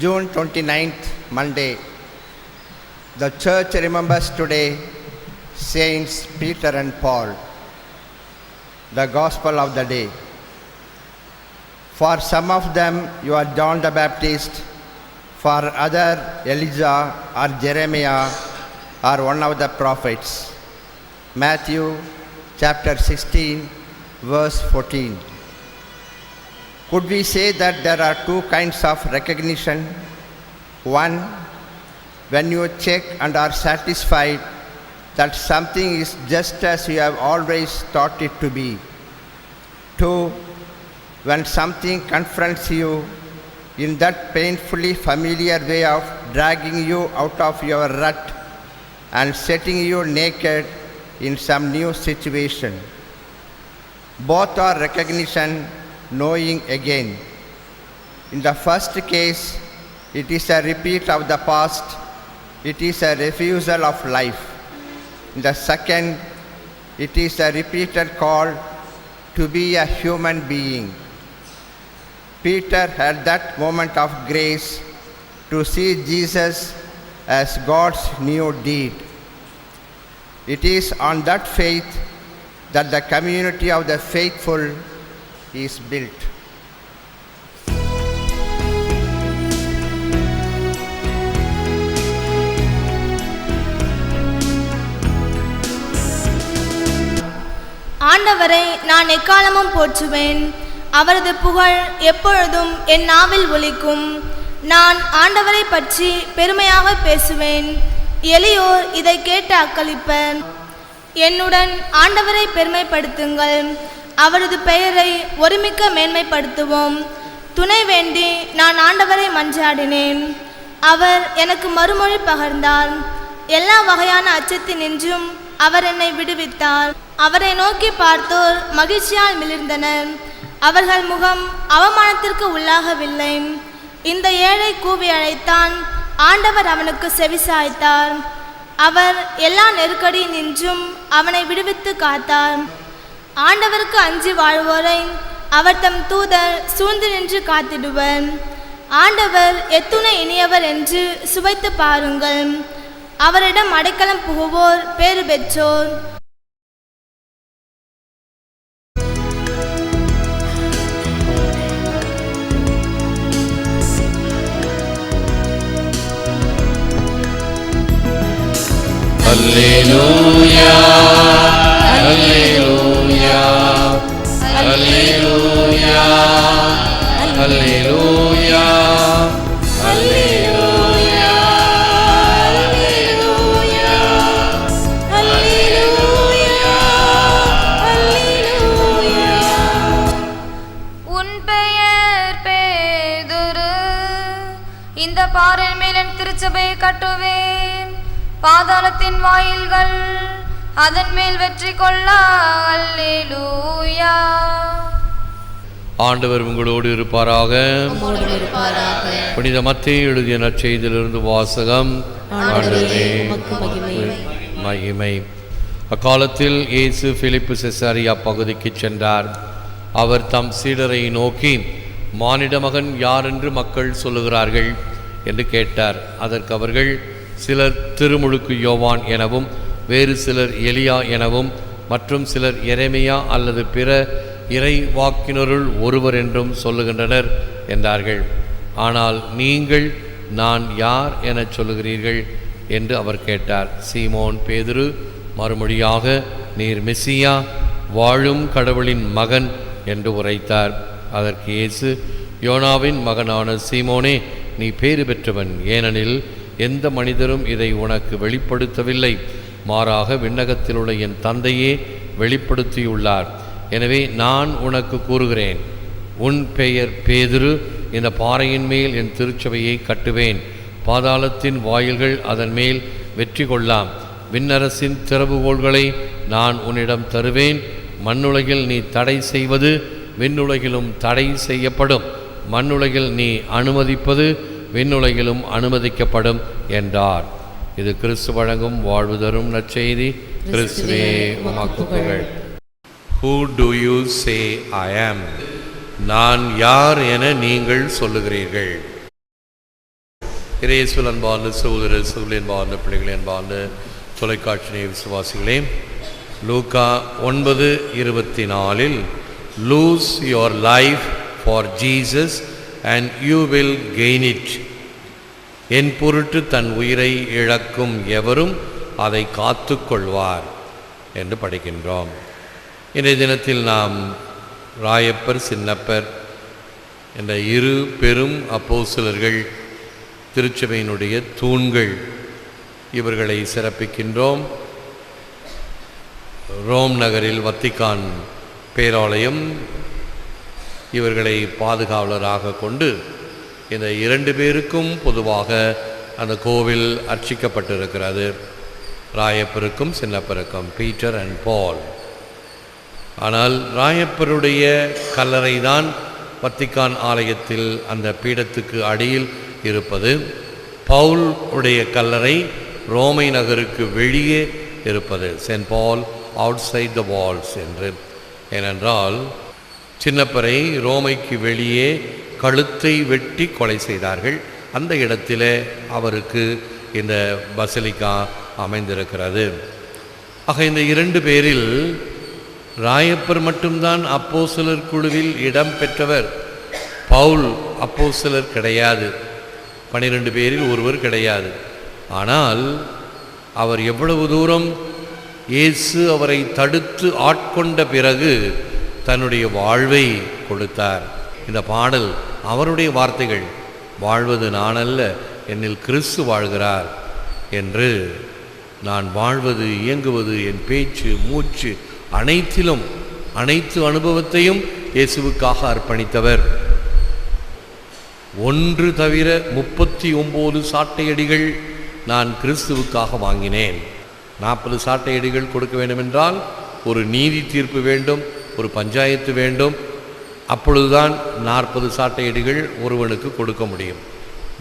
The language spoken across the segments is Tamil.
June 29th, Monday. The church remembers today Saints Peter and Paul. The Gospel of the day. For some of them, you are John the Baptist. For others, Elijah or Jeremiah or one of the prophets. Matthew chapter 16, verse 14. Could we say that there are two kinds of recognition? One, when you check and are satisfied that something is just as you have always thought it to be. Two, when something confronts you in that painfully familiar way of dragging you out of your rut and setting you naked in some new situation. Both are recognition, knowing again. In the first case, it is a repeat of the past. It is a refusal of life. In the second, it is a repeated call to be a human being. Peter had that moment of grace to see Jesus as God's new deed. It is on that faith that the community of the faithful is built. ஆண்டவரை நான் எக்காலமும் போற்றுவேன். அவரது புகழ் எப்பொழுதும் என் நாவில் ஒலிக்கும். நான் ஆண்டவரை பற்றி பெருமையாக பேசுவேன். எளியோர் இதை கேட்டு அக்களிப்பர். என்னுடன் ஆண்டவரை பெருமைப்படுத்துங்கள். அவரது பெயரை ஒருமிக்க மேன்மைப்படுத்துவோம். துணை வேண்டி நான் ஆண்டவரை மன்றாடினேன். அவர் எனக்கு மறுமொழி பகர்ந்தார். எல்லா வகையான அச்சத்தினின்றும் அவர் என்னை விடுவித்தார். அவரை நோக்கி பார்த்தோர் மகிழ்ச்சியால் மிளிர்ந்தனர். அவர்கள் முகம் அவமானத்திற்கு உள்ளாகவில்லை. இந்த ஏழை கூவி அழைத்தான். ஆண்டவர் அவனுக்கு செவிசாய்த்தார். அவர் எல்லா நெருக்கடியினின்றும் அவனை விடுவித்து காத்தார். ஆண்டவருக்கு அஞ்சி வாழ்வோரை அவர் தம் தூதர் சூழ்ந்து நின்று காத்திடுவர். ஆண்டவர் எத்துணை இனியவர் என்று சுவைத்து பாருங்கள். அவரிடம் அடைக்கலம் புகுவோர் பேறு பெற்றோர். Alleluia, Alleluia, Alleluia, Alleluia, Alleluia, Alleluia, Alleluia, Alleluia. உன் பெயர் பேதுரு, இந்த பாறை மேல் என் திருச்சபையை கட்டுவேன். பாதாளத்தின் வாயில்கள் அதன் மேல் வெற்றி கொள்ள. அல்லேலூயா. ஆண்டவர் உங்களோடு இருப்பாராக. புனித மத்தேயு எழுதிய நற்செய்தியிலிருந்து வாசகம். ஆண்டவரே மகிமை. அக்காலத்தில் இயேசு பிலிப்பு செசரியா பகுதிக்கு சென்றார். அவர் தம் சீடரை நோக்கி, மானிட மகன் யார் என்று மக்கள் சொல்லுகிறார்கள் என்று கேட்டார். அதற்கு அவர்கள், சிலர் திருமுழுக்கு யோவான் எனவும், வேறு சிலர் எலியா எனவும், மற்றும் சிலர் எரேமியா அல்லது பிற இறை வாக்கினருள் ஒருவர் என்றும் சொல்லுகின்றனர் என்றார்கள். ஆனால் நீங்கள் நான் யார் எனச் சொல்லுகிறீர்கள் என்று அவர் கேட்டார். சீமோன் பேதுரு மறுமொழியாக, நீர் மெசியா, வாழும் கடவுளின் மகன் என்று உரைத்தார். அதற்கு இயேசு, யோனாவின் மகனான சீமோனே, நீ பேறு பெற்றவன். ஏனெனில் எந்த மனிதரும் இதை உனக்கு வெளிப்படுத்தவில்லை, மாறாக விண்ணகத்தில் உள்ள என் தந்தையே வெளிப்படுத்தியுள்ளார். எனவே நான் உனக்கு கூறுகிறேன், உன் பெயர் பேதுரு. இந்த பாறையின் மேல் என் திருச்சபையை கட்டுவேன். பாதாளத்தின் வாயில்கள் அதன் மேல் வெற்றி கொள்ளாம். விண்ணரசின் திறவுகோள்களை நான் உன்னிடம் தருவேன். மண்ணுலகில் நீ தடை செய்வது விண்ணுலகிலும் தடை செய்யப்படும். மண்ணுலகில் நீ அனுமதிப்பது விண்ணுலகிலும் அனுமதிக்கப்படும் என்றார். இது கிறிஸ்து வழங்கும் வாழ்வு தரும் நற்செய்தி. கிறிஸ்துவே உமக்கு புகழ். Who do you say I am? நான் யார் என நீங்கள் சொல்லுகிறீர்கள்? இயேசுவில் அன்பார்ந்த சகோதர சகோதரி, அன்பார்ந்த பிள்ளைகளே, அன்பார்ந்த தொலைக்காட்சி விசுவாசிகளே, லூக்கா 9:24 lose your life for Jesus and you will gain it. என் பொருட்டு தன் உயிரை இழக்கும் எவரும் அதை காத்து கொள்வார் என்று படிக்கின்றோம். இன்றைய தினத்தில் நாம் ராயப்பர், சின்னப்பர் என்ற இரு பெரும் அப்போஸ்தலர்கள், திருச்சபையினுடைய தூண்கள், இவர்களை சிறப்பிக்கின்றோம். ரோம் நகரில் வத்திக்கான் பேராலயம் இவர்களை பாதுகாவலராக கொண்டு இந்த இரண்டு பேருக்கும் பொதுவாக அந்த கோவில் அர்ச்சிக்கப்பட்டிருக்கிறது. ராயப்பருக்கும் சின்னப்பருக்கும், பீட்டர் அண்ட் பால். ஆனால் ராயப்பருடைய கல்லறை தான் வத்திக்கான் ஆலயத்தில் அந்த பீடத்துக்கு அடியில் இருப்பது. பவுல் உடைய கல்லறை ரோமை நகருக்கு வெளியே இருப்பது, Saint Paul outside the walls என்று. ஏனென்றால் சின்னப்பரை ரோமைக்கு வெளியே கழுத்தை வெட்டி கொலை செய்தார்கள். அந்த இடத்திலே அவருக்கு இந்த பசிலிக்கா அமைந்திருக்கிறது. ஆக இந்த இரண்டு பேரில் ராயப்பர் மட்டும்தான் அப்போஸ்தலர் குழுவில் இடம் பெற்றவர். பவுல் அப்போஸ்தலர் கிடையாது, 12 பேரில் ஒருவர் கிடையாது. ஆனால் அவர் எவ்வளவு தூரம் இயேசு அவரை தடுத்து ஆட்கொண்ட பிறகு தன்னுடைய வாழ்வை கொடுத்தார். இந்த பாடல் அவருடைய வார்த்தைகள், வாழ்வது நானல்ல என்னில் கிறிஸ்து வாழ்கிறார் என்று. நான் வாழ்வது, இயங்குவது, என் பேச்சு, மூச்சு அனைத்திலும் அனைத்து அனுபவத்தையும் இயேசுவுக்காக அர்ப்பணித்தவர். ஒன்று தவிர 39 சாட்டையடிகள் நான் கிறிஸ்துவுக்காக வாங்கினேன். 40 சாட்டையடிகள் கொடுக்க வேண்டுமென்றால் ஒரு நீதி தீர்ப்பு வேண்டும், ஒரு பஞ்சாயத்து வேண்டும். அப்பொழுதுதான் 40 சாட்டையடிகள் ஒருவனுக்கு கொடுக்க முடியும்.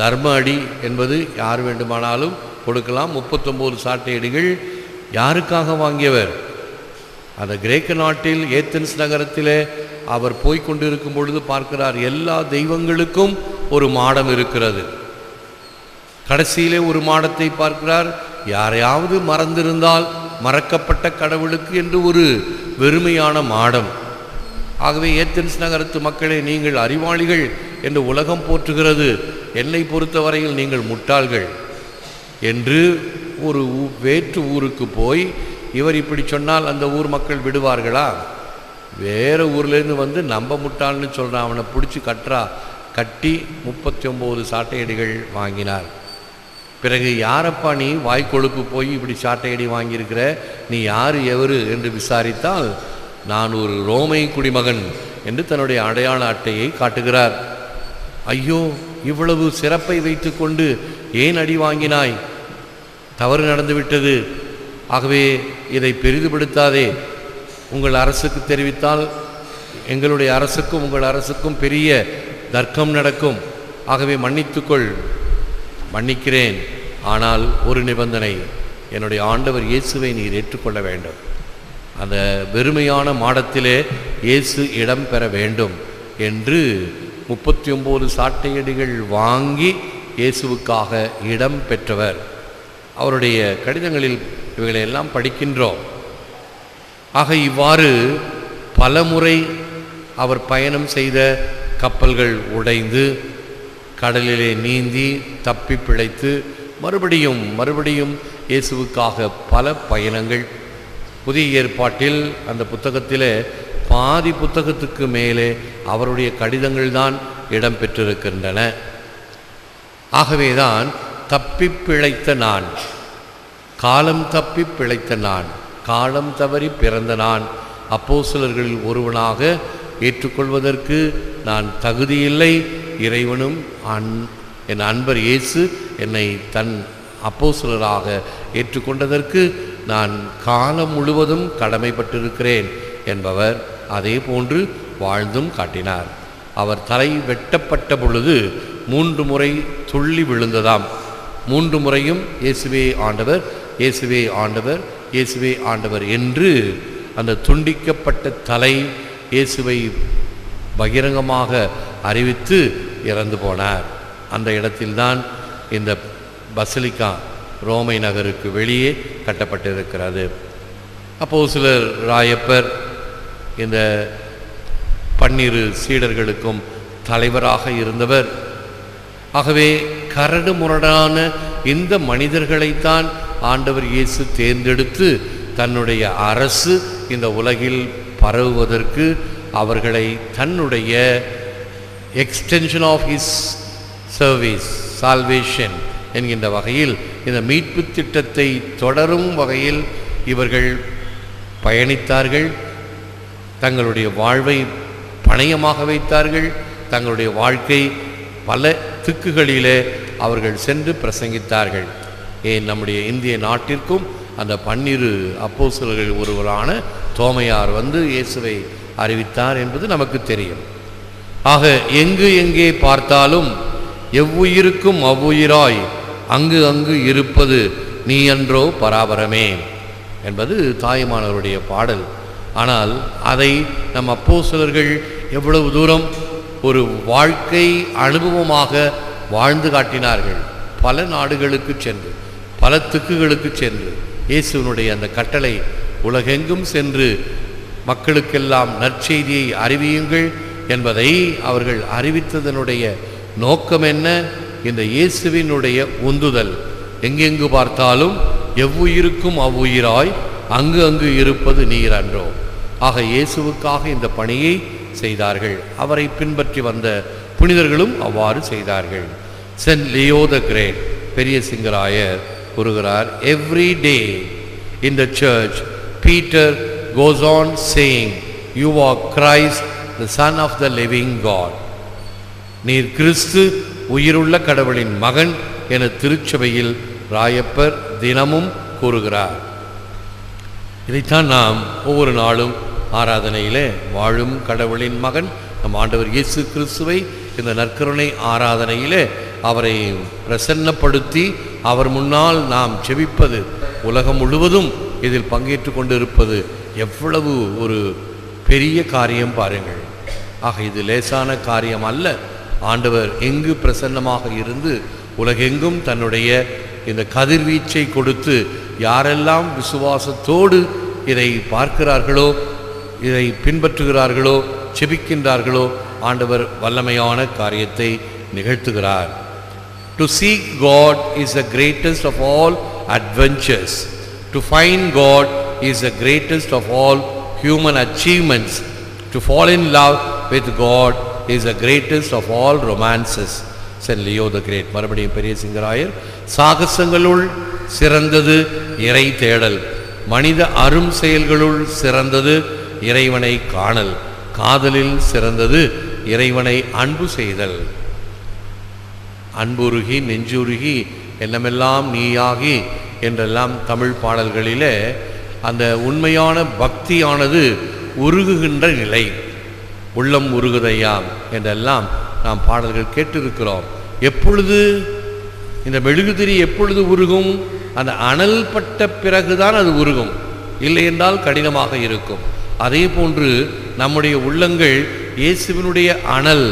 தர்ம அடி என்பது யார் வேண்டுமானாலும் கொடுக்கலாம். 39 சாட்டையடிகள் யாருக்காக வாங்கியவர்? அந்த கிரேக்க நாட்டில் ஏத்தென்ஸ் நகரத்திலே அவர் போய்கொண்டிருக்கும் பொழுது பார்க்கிறார், எல்லா தெய்வங்களுக்கும் ஒரு மாடம் இருக்கிறது. கடைசியிலே ஒரு மாடத்தை பார்க்கிறார், யாரையாவது மறந்திருந்தால் மறக்கப்பட்ட கடவுளுக்கு என்று ஒரு வெறுமையான மாடம். ஆகவே ஏத்தென்ஸ் நகரத்து மக்களே, நீங்கள் அறிவாளிகள் என்று உலகம் போற்றுகிறது, என்னை பொறுத்தவரையில் நீங்கள் முட்டாள்கள் என்று ஒரு வேற்று ஊருக்கு போய் இவர் இப்படி சொன்னால் அந்த ஊர் மக்கள் விடுவார்களா? வேறு ஊர்லேருந்து வந்து நம்ம முட்டாள்னு சொல்கிறான், அவனை பிடிச்சி கட்டி 39 சாட்டையடிகள் வாங்கினார். பிறகு யாரப்பா நீ வாய்க்கொழுப்பு போய் இப்படி சாட்டையடி வாங்கியிருக்கிற, நீ யார் எவரு என்று விசாரித்தால், நான் ஒரு ரோமை குடிமகன் என்று தன்னுடைய அடையாள அட்டையை காட்டுகிறார். ஐயோ, இவ்வளவு சிறப்பை வைத்து கொண்டு ஏன் அடி வாங்கினாய்? தவறு நடந்துவிட்டது, ஆகவே இதை பெரிதுபடுத்தாதே, உங்கள் அரசுக்கு தெரிவித்தால் எங்களுடைய அரசுக்கும் உங்கள் அரசுக்கும் பெரிய தர்க்கம் நடக்கும், ஆகவே மன்னித்துக்கொள். மன்னிக்கிறேன், ஆனால் ஒரு நிபந்தனை, என்னுடைய ஆண்டவர் இயேசுவை நீர் ஏற்றுக்கொள்ள வேண்டும். அந்த வெறுமையான மாடத்திலே இயேசு இடம் பெற வேண்டும் என்று 39 சாட்டையடிகள் வாங்கி இயேசுவுக்காக இடம் பெற்றவர். அவருடைய கடிதங்களில் இவைகளை எல்லாம் படிக்கின்றோம். ஆக இவ்வாறு பல முறை அவர் பயணம் செய்த கப்பல்கள் உடைந்து, கடலிலே நீந்தி தப்பி பிழைத்து, மறுபடியும் இயேசுவுக்காக பல பயணங்கள். புதிய ஏற்பாட்டில் அந்த புத்தகத்திலே பாதி புத்தகத்துக்கு மேலே அவருடைய கடிதங்கள் தான் இடம் பெற்றிருக்கின்றன. ஆகவேதான் தப்பி பிழைத்த நான், காலம் தப்பி பிழைத்த நான், காலம் தவறி பிறந்த நான் அப்போஸ்தலர்களில் ஒருவனாக ஏற்றுக்கொள்வதற்கு நான் தகுதியில்லை. இறைவனும் என் அன்பர் இயேசு என்னை தன் அப்போஸ்தலராக ஏற்றுக்கொண்டதற்கு நான் காலம் முழுவதும் கடமைப்பட்டிருக்கிறேன் என்பவர் அதே போன்று வாழ்ந்தும் காட்டினார். அவர் தலை வெட்டப்பட்ட பொழுது 3 முறை துள்ளி விழுந்ததாம். 3 முறையும் இயேசுவே ஆண்டவர், இயேசுவே ஆண்டவர், இயேசுவே ஆண்டவர் என்று அந்த துண்டிக்கப்பட்ட தலை இயேசுவை பகிரங்கமாக அறிவித்து இறந்து போனார். அந்த இடத்தில்தான் இந்த பசிலிக்கா ரோமை நகருக்கு வெளியே கட்டப்பட்டிருக்கிறது. அப்போஸ்தலர் ராயப்பர் இந்த 12 சீடர்களுக்கும் தலைவராக இருந்தவர். ஆகவே கரடு முரடான இந்த மனிதர்களைத்தான் ஆண்டவர் இயேசு தேர்ந்தெடுத்து தன்னுடைய அரசு இந்த உலகில் பரவுவதற்கு அவர்களை தன்னுடைய extension of his service salvation என்கின்ற வகையில் இந்த மீட்பு திட்டத்தை தொடரும் வகையில் இவர்கள் பயணித்தார்கள். தங்களுடைய வாழ்வை பணயமாக வைத்தார்கள். தங்களுடைய வாழ்க்கை பல திக்குகளிலே அவர்கள் சென்று பிரசங்கித்தார்கள். ஏன் நம்முடைய இந்திய நாட்டிற்கும் அந்த 12 அப்போஸ்தலர்கள் ஒருவரான தோமையார் வந்து இயேசுவை அறிவித்தார் என்பது நமக்கு தெரியும். ஆக எங்கு எங்கே பார்த்தாலும் எவ்வுயிருக்கும் அவ்வுயிராய் அங்கு அங்கு இருப்பது நீ அன்றோ பராபரமே என்பது தாயுமானவருடைய பாடல். ஆனால் அதை நம் அப்போஸ்தலர்கள் எவ்வளவு தூரம் ஒரு வாழ்க்கை அனுபவமாக வாழ்ந்து காட்டினார்கள். பல நாடுகளுக்கு சென்று பல திக்குகளுக்கு சென்று இயேசுவினுடைய அந்த கட்டளை உலகெங்கும் சென்று மக்களுக்கெல்லாம் நற்செய்தியை அறிவியுங்கள் என்பதை அவர்கள் அறிவித்ததனுடைய நோக்கம் என்ன? இந்த இயேசுவினுடைய உந்துதல். எங்கெங்கு பார்த்தாலும் எவ்வுயிருக்கும் அவ்வுயிராய் அங்கு அங்கு இருப்பது நீர் அன்றோ. ஆக இயேசுவுக்காக இந்த பணியை செய்தார்கள். அவரை பின்பற்றி வந்த புனிதர்களும் அவ்வாறு செய்தார்கள். சென்ட் லியோ த கிரேட் பெரிய சிங்கராயர் கூறுகிறார், every day in the church Peter goes on saying, you are Christ the son of the living God. நீர் கிறிஸ்து உயிருள்ள கடவுளின் மகன் என திருச்சபையில் ராயப்பர் தினமும் கூறுகிறார். இதைத்தான் நாம் ஒவ்வொரு நாளும் ஆராதனையிலே வாழும் கடவுளின் மகன் நம் ஆண்டவர் இயேசு கிறிஸ்துவை இந்த நற்கருணை ஆராதனையிலே அவரை பிரசன்னப்படுத்தி அவர் முன்னால் நாம் செபிப்பது, உலகம் முழுவதும் இதில் பங்கேற்று கொண்டிருப்பது எவ்வளவு ஒரு பெரிய காரியம் பாருங்கள். ஆக இது லேசான காரியம் அல்ல. ஆண்டவர் எங்கு பிரசன்னமாக இருந்து உலகெங்கும் தன்னுடைய இந்த கதிர்வீச்சை கொடுத்து யாரெல்லாம் விசுவாசத்தோடு இதை பார்க்கிறார்களோ, இதை பின்பற்றுகிறார்களோ, செபிக்கின்றார்களோ, ஆண்டவர் வல்லமையான காரியத்தை நிகழ்த்துகிறார். To seek God is the greatest of all adventures. To find God is the greatest of all human achievements. To fall in love with God is the greatest of all romances. Saint Leo the Great. மறுபடியும் பெரிய சிங்கராயர், சாகசங்களுள் சிறந்தது இறை தேடல், மனித அரும் செயல்களுள் சிறந்தது இறைவனை காணல், காதலில் சிறந்தது இறைவனை அன்பு செய்தல். அன்புருகி நெஞ்சுருகி என்னமெல்லாம் நீயாகி என்றெல்லாம் தமிழ் பாடல்களிலே அந்த உண்மையான பக்தியானது உருகுகின்ற நிலை, உள்ளம் உருகுதையாம் என்றெல்லாம் நாம் பாடல்கள் கேட்டிருக்கிறோம். எப்பொழுது இந்த மெழுகுதிரி எப்பொழுது உருகும்? அந்த அனல் பட்ட பிறகுதான் அது உருகும், இல்லை என்றால் கடினமாக இருக்கும். அதே போன்று நம்முடைய உள்ளங்கள் இயேசுவினுடைய அனல்,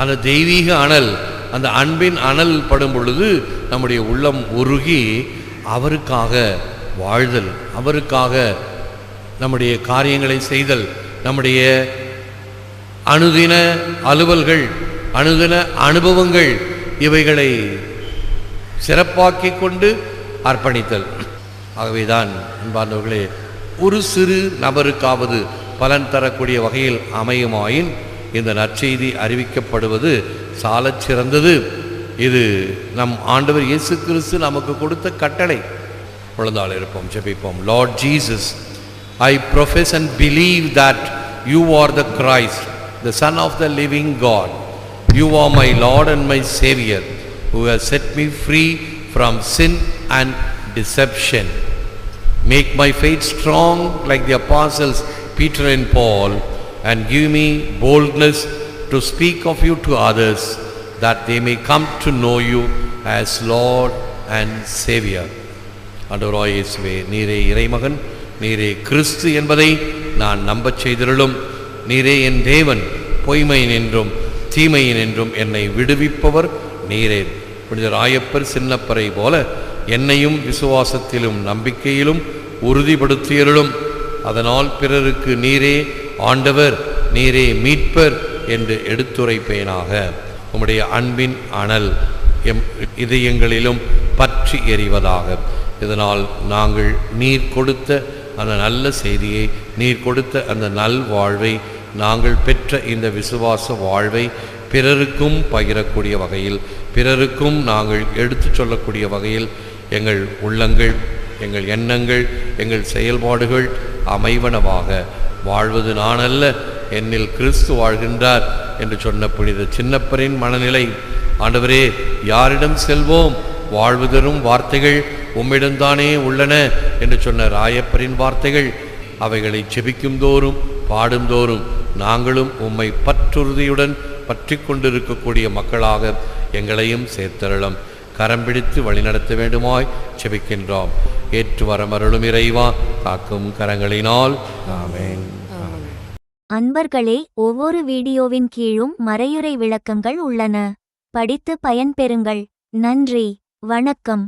அந்த தெய்வீக அனல், அந்த அன்பின் அனல் படும் பொழுது நம்முடைய உள்ளம் உருகி அவருக்காக வாழ்தல், அவருக்காக நம்முடைய காரியங்களை செய்தல், நம்முடைய அனுதின அலுவல்கள், அனுதின அனுபவங்கள் இவைகளை சிறப்பாக்கி கொண்டு அர்ப்பணித்தல். ஆகவேதான் அன்பார்ந்தவர்களே, ஒரு சிறு நபருக்காவது பலன் தரக்கூடிய வகையில் அமையுமாயின் இந்த நற்செய்தி அறிவிக்கப்படுவது சாலச் சிறந்தது. இது நம் ஆண்டவர் இயேசு கிறிஸ்து நமக்கு கொடுத்த கட்டளை. பொழுதால் இருப்போம், ஜெபிப்போம். Lord Jesus, I profess and believe that you are the Christ, the Son of the living God. You are my Lord and my Savior, who has set me free from sin and deception. Make my faith strong like the apostles Peter and Paul, and give me boldness to speak of you to others, that they may come to know you as Lord and Savior. ஆண்டவராகிய இயேசுவே, நீரே இறைமகன், நீரே கிறிஸ்து என்பதை நான் நம்பச் செய்திருளும். நீரே என் தேவன், பொய்மையின் என்றும் தீமையின் என்றும் என்னை விடுவிப்பவர் நீரே. புனித ராயப்பர் சின்னப்பரை போல என்னையும் விசுவாசத்திலும் நம்பிக்கையிலும் உறுதிப்படுத்தியருளும். அதனால் பிறருக்கு நீரே ஆண்டவர், நீரே மீட்பர் என்று எடுத்துரைப்பேனாக. உம்முடைய அன்பின் அனல் எம் இதயங்களிலும் பற்றி எறிவதாக. இதனால் நாங்கள் நீர் கொடுத்த அந்த நல்ல செய்தியை, நீர் கொடுத்த அந்த நல்வாழ்வை, நாங்கள் பெற்ற இந்த விசுவாச வாழ்வை பிறருக்கும் பகிரக்கூடிய வகையில், பிறருக்கும் நாங்கள் எடுத்து சொல்லக்கூடிய வகையில் எங்கள் உள்ளங்கள், எங்கள் எண்ணங்கள், எங்கள் செயல்பாடுகள் அமைவனவாக. வாழ்வது நான் அல்ல, என்னில் கிறிஸ்து வாழ்கின்றார் என்று சொன்ன புனித சின்னப்பரின் மனநிலை, ஆண்டவரே யாரிடம் செல்வோம், வாழ்வு தரும் வார்த்தைகள் உம்மிடம்தானே உள்ளன என்று சொன்ன ராயப்பரின் வார்த்தைகள், அவைகளை செபிக்கும் தோறும் பாடும் தோறும் நாங்களும் உம்மை பற்றுறுதியுடன் பற்றி கொண்டிருக்கக்கூடிய மக்களாக எங்களையும் சேர்த்தருளும். கரம் பிடித்து வழிநடத்த வேண்டுமாய் செபிக்கின்றோம். ஏற்று வரமருளும் இறைவா, காக்கும் கரங்களினால். ஆமென். அன்பர்களே, ஒவ்வொரு வீடியோவின் கீழும் மறையுரை விளக்கங்கள் உள்ளன. படித்து பயன்பெறுங்கள். நன்றி. வணக்கம்.